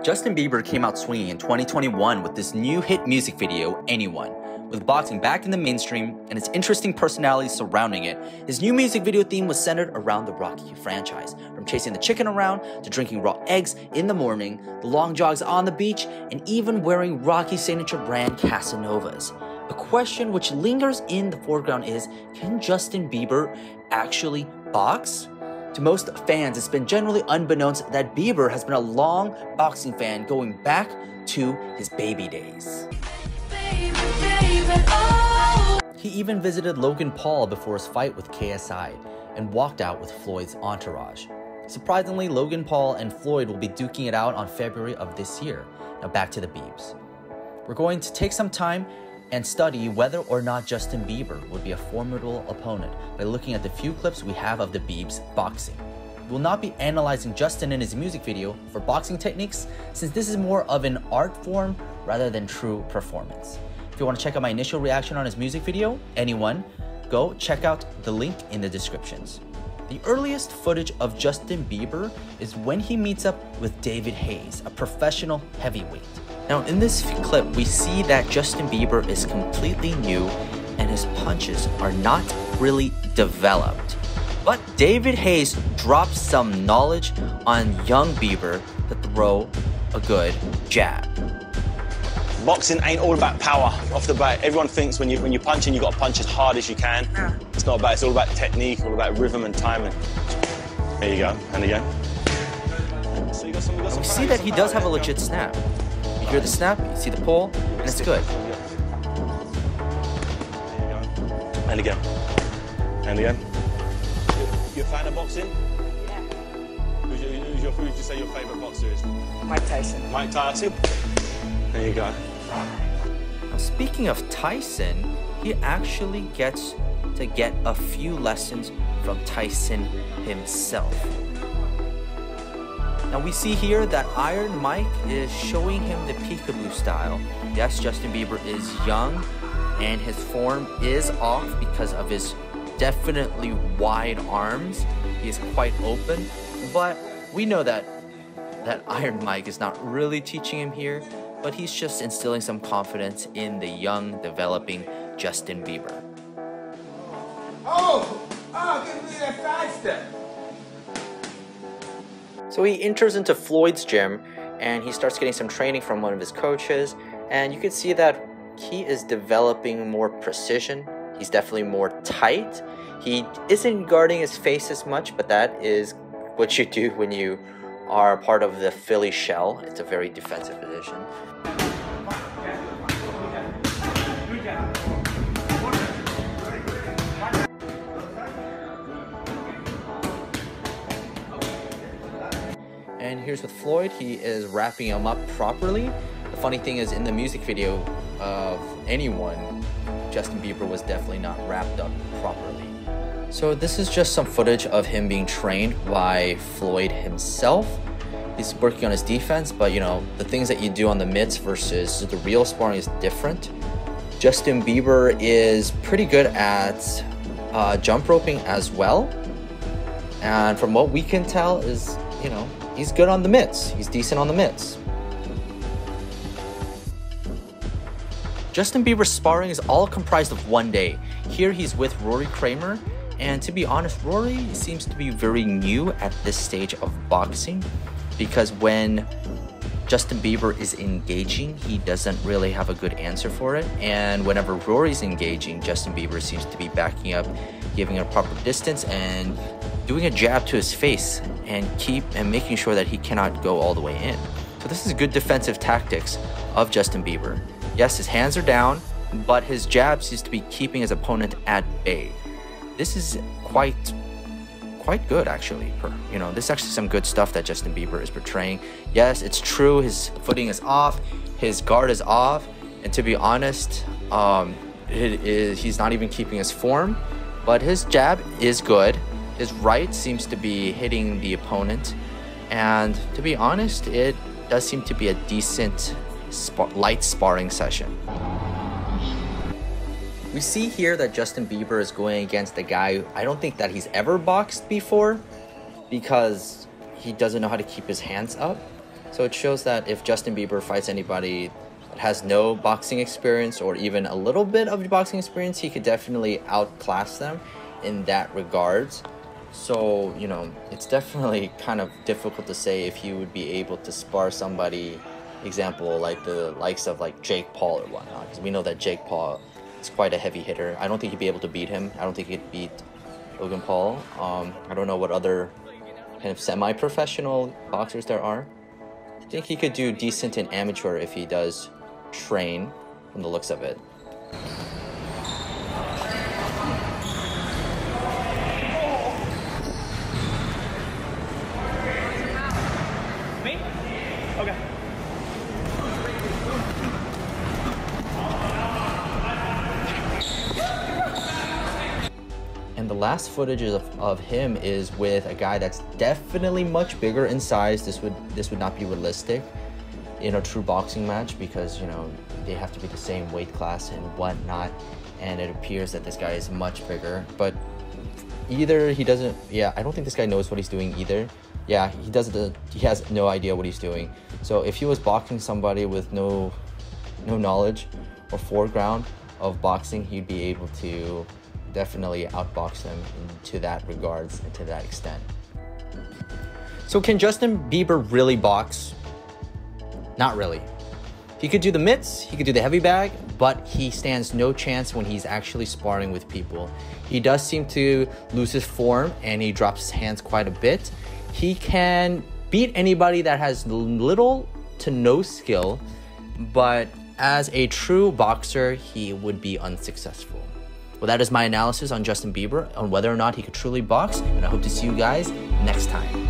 Justin Bieber came out swinging in 2021 with this new hit music video, Anyone. With boxing back in the mainstream and its interesting personalities surrounding it, his new music video theme was centered around the Rocky franchise. From chasing the chicken around, to drinking raw eggs in the morning, the long jogs on the beach, and even wearing Rocky's signature brand casanovas. A question which lingers in the foreground is, can Justin Bieber actually box? To most fans, it's been generally unbeknownst that Bieber has been a long boxing fan going back to his baby days. He even visited Logan Paul before his fight with KSI and walked out with Floyd's entourage. Surprisingly, Logan Paul and Floyd will be duking it out on February of this year. Now back to the Biebs. We're going to take some time and study whether or not Justin Bieber would be a formidable opponent by looking at the few clips we have of the Biebs boxing. We will not be analyzing Justin in his music video for boxing techniques, since this is more of an art form rather than true performance. If you want to check out my initial reaction on his music video, Anyone, go check out the link in the descriptions. The earliest footage of Justin Bieber is when he meets up with David Hayes, a professional heavyweight. Now in this clip, we see that Justin Bieber is completely new and his punches are not really developed. But David Hayes drops some knowledge on young Bieber to throw a good jab. Boxing ain't all about power off the bat. Everyone thinks when you're punching, you got to punch as hard as you can. Yeah. It's not about, it's all about technique, all about rhythm and timing. There you go, and again. So you got some we see that he does have a legit snap. You hear the snap, you see the pull, and it's good. And again. And again. You a fan of boxing? Yeah. Who would you say your favourite boxer is? Mike Tyson. Mike Tyson? There you go. Now, speaking of Tyson, he actually gets to get a few lessons from Tyson himself. Now we see here that Iron Mike is showing him the peekaboo style. Yes, Justin Bieber is young and his form is off because of his definitely wide arms. He is quite open, but we know that Iron Mike is not really teaching him here, but he's just instilling some confidence in the young, developing Justin Bieber. Give me that side step. So he enters into Floyd's gym and he starts getting some training from one of his coaches, and you can see that he is developing more precision. He's definitely more tight. He isn't guarding his face as much, but that is what you do when you are part of the Philly shell. It's a very defensive position. And here's with Floyd, he is wrapping him up properly. The funny thing is, in the music video of Anyone, Justin Bieber was definitely not wrapped up properly. So this is just some footage of him being trained by Floyd himself. He's working on his defense, but you know, the things that you do on the mitts versus the real sparring is different. Justin Bieber is pretty good at jump roping as well. And from what we can tell is, you know, he's good on the mitts. He's decent on the mitts. Justin Bieber's sparring is all comprised of one day. Here he's with Rory Kramer, and to be honest, Rory seems to be very new at this stage of boxing, because when Justin Bieber is engaging, he doesn't really have a good answer for it, and whenever Rory's engaging, Justin Bieber seems to be backing up, giving a proper distance, and doing a jab to his face and making sure that he cannot go all the way in. So this is good defensive tactics of Justin Bieber. Yes, his hands are down, but his jab seems to be keeping his opponent at bay. This is quite good, actually. You know, this is actually some good stuff that Justin Bieber is portraying. Yes, it's true, his footing is off, his guard is off, and to be honest, he's not even keeping his form, but his jab is good. His right seems to be hitting the opponent, and to be honest, it does seem to be a decent light sparring session. We see here that Justin Bieber is going against a guy I don't think that he's ever boxed before, because he doesn't know how to keep his hands up. So it shows that if Justin Bieber fights anybody that has no boxing experience or even a little bit of boxing experience, he could definitely outclass them in that regards. So, you know, it's definitely kind of difficult to say if he would be able to spar somebody, example, like the likes of like Jake Paul or whatnot, because we know that Jake Paul is quite a heavy hitter. I don't think he'd be able to beat him. I don't think he'd beat Logan Paul. I don't know what other kind of semi-professional boxers there are. I think he could do decent in amateur if he does train from the looks of it. Me? Okay. And the last footage of him is with a guy that's definitely much bigger in size. This would not be realistic in a true boxing match because, you know, they have to be the same weight class and whatnot. And it appears that this guy is much bigger. But either he doesn't, yeah, I don't think this guy knows what he's doing either. Yeah, he has no idea what he's doing. So if he was boxing somebody with no knowledge or foreground of boxing, he'd be able to definitely outbox them to that regards and to that extent. So can Justin Bieber really box? Not really. He could do the mitts, he could do the heavy bag, but he stands no chance when he's actually sparring with people. He does seem to lose his form and he drops his hands quite a bit. He can beat anybody that has little to no skill, but as a true boxer, he would be unsuccessful. Well, that is my analysis on Justin Bieber, on whether or not he could truly box, and I hope to see you guys next time.